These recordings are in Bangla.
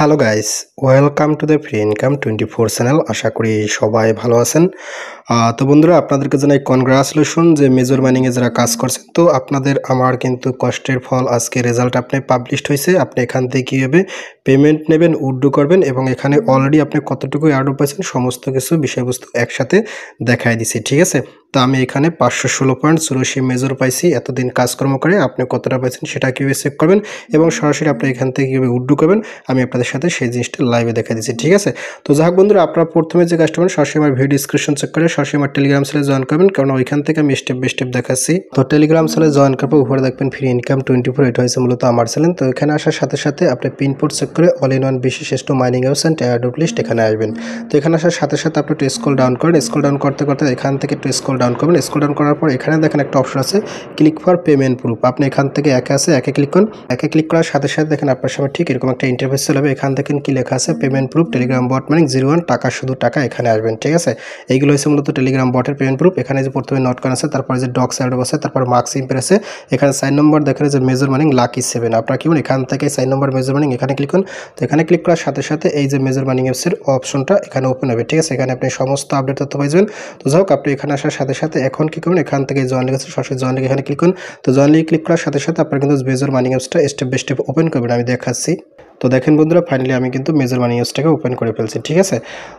Hello guys, welcome to the free income 24 channel. আশা করি সবাই ভালো আছেন। তো বন্ধুরা, আপনাদেরকে জানাই কনগ্রাচুলেশন যে মেজর মাইনিংয়ে যারা কাজ করছেন। তো আপনাদের আমার কিন্তু কষ্টের ফল আজকে রেজাল্ট আপনি পাবলিশড হয়েছে। আপনি এখান থেকে কীভাবে পেমেন্ট নেবেন, উইথড্র করবেন এবং এখানে অলরেডি আপনি কতটুকু অ্যাড পাইছেন সমস্ত কিছু বিষয়বস্তু একসাথে দেখাই দিছি, ঠিক আছে। তো আমি এখানে 516.84 মেজর পাইছি। এতদিন কাজকর্ম করে আপনি কতটা পাইছেন সেটা কীভাবে চেক করবেন এবং সরাসরি আপনি এখান থেকে কীভাবে উইথড্র করবেন আমি আপনাদের সাথে সেই জিনিসটা লাইভে দেখা দিচ্ছি, ঠিক আছে। তো যাই হোক বন্ধুরা, আপনারা প্রথমে যে কাজটা করবেন সরাসরি আমার ভিডিও ডিসক্রিপশন চেক করে সরাসরি আমার টেলিগ্রাম চ্যানেলে জয়েন করবেন, কারণ ওইখান থেকে আমি স্টেপ বাই স্টেপ দেখাচ্ছি। তো টেলিগ্রাম চ্যানেলে জয়েন করার পর উপরে দেখবেন ফ্রি ইনকাম 24, এটা হয়েছে মূলত আমার চ্যানেল। তো এখানে আসার সাথে সাথে আপনি পিনপোর্ট চেক করে অল ইন ওয়ান বিশেষ mining house and airdrop list এখানে আসবেন। তো এখানে আসার সাথে সাথে আপনি একটু স্ক্রল ডাউন করেন, স্ক্রল ডাউন করতে করতে এখান থেকে একটু স্ক্রল ডাউন করবেন। স্ক্রল ডাউন করার পর এখানে দেখেন একটা অপশন আছে ক্লিক ফর পেমেন্ট প্রুফ। আপনি এখান থেকে একে আছে একে ক্লিক করুন। একে ক্লিক করার সাথে সাথে দেখেন আপনার সামনে ঠিক এরকম একটা ইন্টারফেস চলে যাবে। এখান থেকে কি লেখা আছে পেমেন্ট প্রুফ টেলিগ্রাম বট মানে 01 টাকা, শুধু টাকা এখানে আসবেন, ঠিক আছে। এইগুলো হচ্ছে মূলত টেলিগ্রাম বটের পেমেন্ট প্রুফ। এখানে যে প্রথমে নোট করা আছে, তারপরে যে ডক্স অ্যাডব আছে, তারপর মার্কস ইম্পের আছে। এখানে 4 নম্বর দেখেন যে মেজর মানিং লাকি 7। আপনারা কি বলুন এখান থেকে 4 নম্বর মেজর মানিং এখানে ক্লিক করুন। তো এখানে ক্লিক করার সাথে সাথে এই যে মেজর মানিং অ্যাপসের অপশনটা এখানে ওপেন হবে, ঠিক আছে। এখানে আপনি সমস্ত আপডেট তথ্য পাইবেন। তো যাই হোক, আপনি এখানে আসার সাথে সাথে এখন কি করবেন, এখান থেকে জয়েন লিখে আছে সরাসরি জয়েন লিখে এখানে ক্লিক করুন। তো জয়েন লিখে ক্লিক করার সাথে সাথে আপনার কিন্তু মেজর মানিং অ্যাপসটা স্টেপ বাই স্টেপ ওপেন করবেন, আমি দেখাচ্ছি। তো দেখেন বন্ধুরা, ফাইনালি আমি কিন্তু মেজর মানি অ্যাপসটাকে ওপেন করে ফেলছি, ঠিক আছে।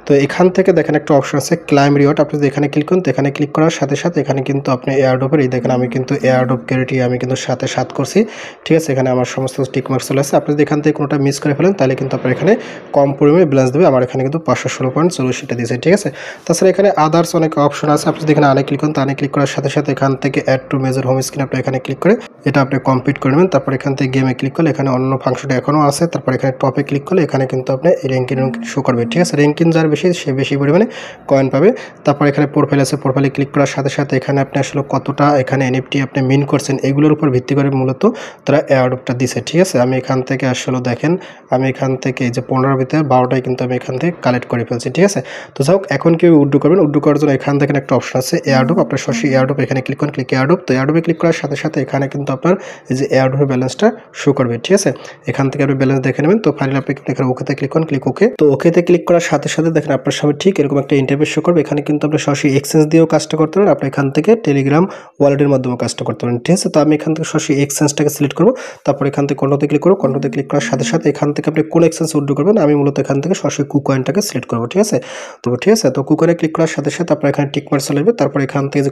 তো এখান থেকে দেখেন একটা অপশন আছে ক্লাইম রিওয়ার্ড। আপনি যদি এখানে ক্লিক করুন, তো এখানে ক্লিক করার সাথে সাথে এখানে কিন্তু আপনি এয়ারড্রপের এই দেখেন আমি কিন্তু এয়ারড্রপ ক্যারেটি আমি কিন্তু সাথে করছি, ঠিক আছে। এখানে আমার সমস্ত টিক মার্কস চলে আসছে। আপনি যদি এখান থেকে কোনোটা মিস করে ফেলেন তাহলে কিন্তু আপনার এখানে কম পরিমাণে ব্যালেন্স দেবে। আমার এখানে কিন্তু 516.84 দিয়েছে, ঠিক আছে। তাছাড়া এখানে আদার্স অনেক অপশন আছে। আপনি যদি এখানে আনে ক্লিক করুন, তো আনে ক্লিক করার সাথে সাথে এখান থেকে add to major home screen আপনি এখানে ক্লিক করে এটা আপনি কমপ্লিট করে নেবেন। তারপর এখান থেকে গেমে ক্লিক করলে এখানে অন্য ফাংশনটা এখনও আছে। তারপর এখানে টপে ক্লিক করলে এখানে কিন্তু আপনি র্যাঙ্কিং শো করবে, ঠিক আছে। র্যাঙ্কিং যার বেশি সে বেশি পরিমাণে কয়েন পাবে। তারপর এখানে প্রোফাইল আছে, প্রোফাইলে ক্লিক করার সাথে সাথে এখানে আপনি আসলে কতটা এখানে এনএফটি আপনি মিন করছেন এইগুলোর উপর ভিত্তি করে মূলত তারা এয়ারড্রপটা দিছে, ঠিক আছে। আমি এখান থেকে আসলে দেখেন আমি এখান থেকে এই যে 15 ভিতরে 12টাই কিন্তু আমি এখান থেকে কালেক্ট করে ফেলছি, ঠিক আছে। তো যাই হোক, এখন কেউ উইথড্র করবেন। উইথড্র করার জন্য এখান থেকে একটা অপশন আছে এয়ারড্রপ। আপনার সরাসরি এয়ারড্রপ এখানে ক্লিক করুন, ক্লিক এয়ারড্রপ। তো এয়ারড্রপে ক্লিক করার সাথে সাথে এখানে কিন্তু আপনার এই যে এয়ারড্রপের ব্যালেন্সটা শো করবে, ঠিক আছে। এখান থেকে আপনি ব্যালেন্স দেখে নেবেন। তো ফাইনালি আপনি এখানে ওকেতে ক্লিক করুন, ক্লিক ওকে। তো ওকেতে ক্লিক করার সাথে সাথে দেখেন আপনার সামনে ঠিক এরকম একটা ইন্টারফেস শো করবে। এখানে কিন্তু আপনি সরাসরি এক্সচেঞ্জ দিয়েও কাজটা করতে পারেন, আপনি এখান থেকে টেলিগ্রাম ওয়ালেটের মাধ্যমে কাজটা করতে পারেন, ঠিক আছে। তো আমি এখান থেকে সরাসরি এক্সচেঞ্জটাকে সিলেক্ট করবো। তারপর এখান থেকে কন্ট্রোতে ক্লিক করবো। কন্ট্রোতে ক্লিক করার সাথে সাথে এখান থেকে আপনি কোন এক্সচেঞ্জ উইথড্র করবেন, আমি মূলত এখান থেকে সরাসরি কুকয়েনটাকে সিলেক্ট করবো, ঠিক আছে। তো ঠিক আছে, তো কুকয়েনে ক্লিক করার সাথে সাথে আপনার এখানে টিক মার্ক চলে যাবে। তারপর এখান থেকে যে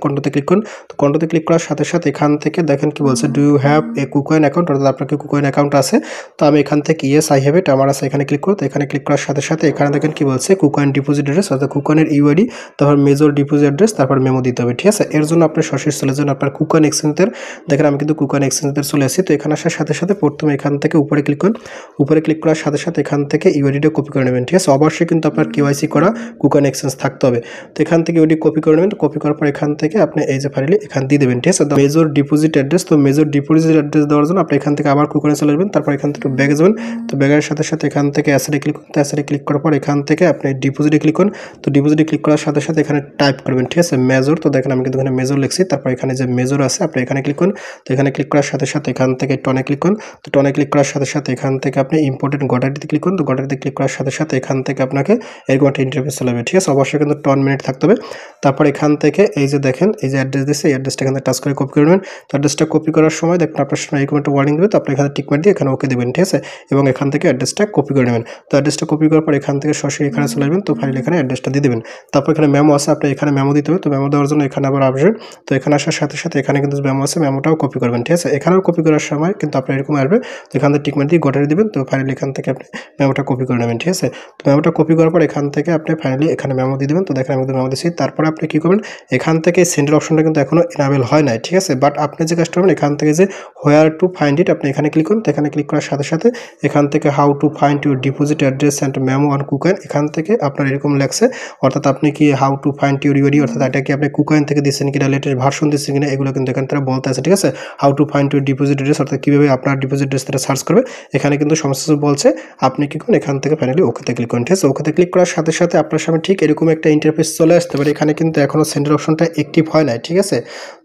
কন্ট্রোতে ক্লিক করুন। তো কন্ট্রোতে ক্লিক করার সাথে সাথে এখান থেকে দেখেন কি বলছে, do you have a KuCoin account, অর্থাৎ আপনার কি কুকয়েন অ্যাকাউন্ট আছে। তো আমি এখান থেকে ইয়েস আই হ্যাভ ইট, আমার আছে, এখানে ক্লিক করো। তো এখানে ক্লিক করার সাথে সাথে এখানে দেখেন কি বলছে কুকয়েন ডিপোজিট অ্যাড্রেস, অর্থাৎ কুকয়েনের ইউআইডি, তারপর মেজর ডিপোজিট অ্যাড্রেস, তারপর মেমো দিতে হবে, ঠিক আছে। এর জন্য আপনি সরাসরি চলে যান আপনার কুকয়েন এক্সচেঞ্জের। দেখেন আমি কিন্তু কুকয়েন এক্সচেঞ্জের চলে আসি। তো এখানে আসার সাথে সাথে প্রথমে এখান থেকে উপরে ক্লিক করুন। উপরে ক্লিক করার সাথে সাথে এখান থেকে ইউআইডিটা কপি করে নেবেন, ঠিক আছে। অবশ্যই কিন্তু আপনার কেওয়াইসি করা কুকয়েন এক্সচেঞ্জ থাকতে হবে। তো এখান থেকে ইউআইডি কপি করে নেবেন। কপি করার পর এখান থেকে আপনি এই যে ফাইনালি এখানে দিয়ে দেবেন, ঠিক আছে। মেজর ডিপোজিট অ্যাড্রেস, তো মেজর ডিপোজিট অ্যাড্রেস দেওয়ার জন্য আপনি এখান থেকে আবার কুকয়েনে চলে যাবেন। তারপর এখান থেকে ব্যাগে যাবেন। তো ব্যাগের সাথে সাথে এখান থেকে অ্যাসেটে ক্লিক করুন। অ্যাসেটে ক্লিক করার পর এখান থেকে আপনি ডিপোজিটে ক্লিক করুন। তো ডিপোজিটে ক্লিক করার সাথে সাথে এখানে টাইপ করবেন, ঠিক আছে, মেজর। তো দেখেন আমি কিন্তু এখানে মেজর লিখছি। তারপর এখানে যে মেজর আছে আপনি এখানে ক্লিক করুন। তো এখানে ক্লিক করার সাথে সাথে এখান থেকে টনে ক্লিক করুন। তো টনে ক্লিক করার সাথে সাথে এখান থেকে আপনি ইম্পর্টেন্ট গটারিতে ক্লিক করুন। তো গটারিতে ক্লিক করার সাথে সাথে এখান থেকে আপনাকে এরকম একটা ইন্টারফেস চলে যাবে, ঠিক আছে। অবশ্যই কিন্তু 10 মিনিট থাকতে হবে। তারপর এখান থেকে এই যে দেখেন এই যে অ্যাড্রেস দিচ্ছে, এই অ্যাড্রেসটা এখানে টাচ করে কপি করে নেবেন। তো অ্যাড্রেসটা কপি করার সময় দেখুন আপনার সামনে এরকম একটা ওয়ার্নিং দেবে। তো আপনি এখানে টিক মার্ক দিয়ে এখানে ওকে দেবেন, ঠিক আছে, এবং এখান থেকে অ্যাড্রেসটা কপি করে নেবেন। তো অ্যাড্রেসটা কপি করার পর এখান থেকে সরাসরি এখানে চলে আসবেন। তো ফাইনালি এখানে অ্যাড্রেসটা দিয়ে দেবেন। তারপর এখানে মেমো আছে, আপনি এখানে মেমো দিতে হবে। তো মেমো দেওয়ার জন্য এখানে আবার আসবেন। তো এখানে আসার সাথে সাথে এখানে কিন্তু মেমো আছে, মেমোটাও কপি করবেন, ঠিক আছে। এখানেও কপি করার সময় কিন্তু আপনার এরকম আসবে। তো এখান থেকে টিক মার্ক দিয়ে গটারি দিবেন। তো ফাইনালি এখান থেকে আপনি মেমোটা কপি করে নেবেন, ঠিক আছে। তো মেমোটা কপি করার পর এখান থেকে আপনি ফাইনালি এখানে মেমো দিয়ে দেবেন। তো দেখেন আমি মেমো দিচ্ছি। তারপরে আপনি কী করবেন, এখান থেকে সেন্ডার অপশনটা কিন্তু এখনও এনাবেল হয় নাই, ঠিক আছে। বাট আপনি যে কাজটা করবেন এখান থেকে যে হোয়ার টু ফাইন্ড ইট আপনি এখানে ক্লিক করুন। তো এখানে ক্লিক করার সাথে সাথে এখান থেকে how to find your deposit address and memo on KuCoin, এখান থেকে আপনার এরকম লেখছে, অর্থাৎ আপনি কি how to find your UID, অর্থাৎ এটা কি আপনি কুকয়েন থেকে দিচ্ছেন কিনা, লেটেস্ট ভার্সন দিচ্ছেন কিনা, এগুলো কিন্তু এখান থেকে বলতে আছে, ঠিক আছে। How to find your deposit address, অর্থাৎ কীভাবে আপনার ডিপোজিট অ্যাড্রেসটা সার্চ করবে, এখানে কিন্তু সমস্ত কিছু বলছে। আপনি কি করুন, এখান থেকে ফাইনালি ওকেতে ক্লিক করুন, ঠিক আছে। ওকেতে ক্লিক করার সাথে সাথে আপনার সামনে ঠিক এরকম একটা ইন্টারফেস চলে আসতে পারে। এখানে কিন্তু এখনও সেন্ডার অপশনটা অ্যাক্টিভ হয় নাই, ঠিক আছে।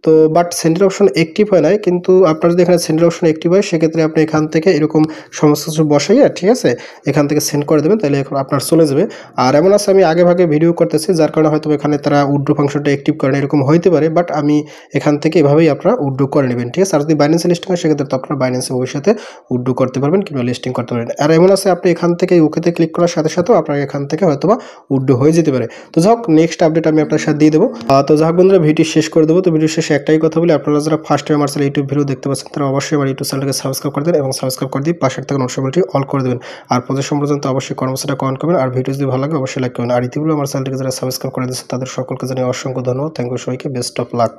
তো বাট সেন্ডার অপশন অ্যাক্টিভ হয় নাই, কিন্তু আপনার যদি এখানে সেন্ডার অপশন অ্যাক্টিভ হয় সেক্ষেত্রে আপনি এখান থেকে এরকম সমস্ত কিছু বসাইয়া, ঠিক আছে, এখান থেকে সেন্ড করে দেবেন, তাহলে এখন আপনার চলে যাবে। আর এমন আছে আমি আগে ভাগে ভিডিও করতেছি, যার কারণে হয়তো এখানে তারা উইথড্র ফাংশনটা অ্যাক্টিভ করে না, এরকম হইতে পারে। বাট আমি এখান থেকে এভাবেই আপনারা উইথড্র করে নেবেন, ঠিক আছে। আর যদি বাইন্যান্সে লিস্টিং হয় সেক্ষেত্রে তো আপনারা বাইন্যান্সে ভবিষ্যতে উইথড্র করতে পারবেন কিংবা লিস্টিং করতে পারবেন। আর এমন আছে আপনি এখান থেকে ওকেতে ক্লিক করার সাথে সাথেও আপনার এখান থেকে হয়তোবা উইথড্র হয়ে যেতে পারে। তো যাই হোক, নেক্সট আপডেট আমি আপনার সাথে দিয়ে দেবো। তো যাই হোক বন্ধুরা, ভিডিও শেষ করে দেবো। তো ভিডিও শেষে একটাই কথা বলি, আপনারা যারা ফার্স্ট টাইম আমার ইউটিউব ভিডিও দেখতে পাচ্ছেন তারা অবশ্যই আমার ইউটিউব চ্যানেলকে সাবস্ক্রাইব করে দেন এবং সাবস্ক্রাইব করে দিয়ে পাশের থেকে নোটিফিকেশনটি অল করে দেবেন। আর প্রতি পর্যন্ত অবশ্যই কর্মসূচিটা কমেন্ট করবেন। আর ভিডিও যদি ভালো লাগে অবশ্যই লাইক করবেন। আর ইতিপূর্বে আমার চ্যানেলটিকে যারা সাবস্ক্রাইব করে দিয়েছে তাদের সকলকে জানিয়ে অসংখ্য ধন্যবাদ। থ্যাংক ইউ সবাইকে, বেস্ট অফ লাক।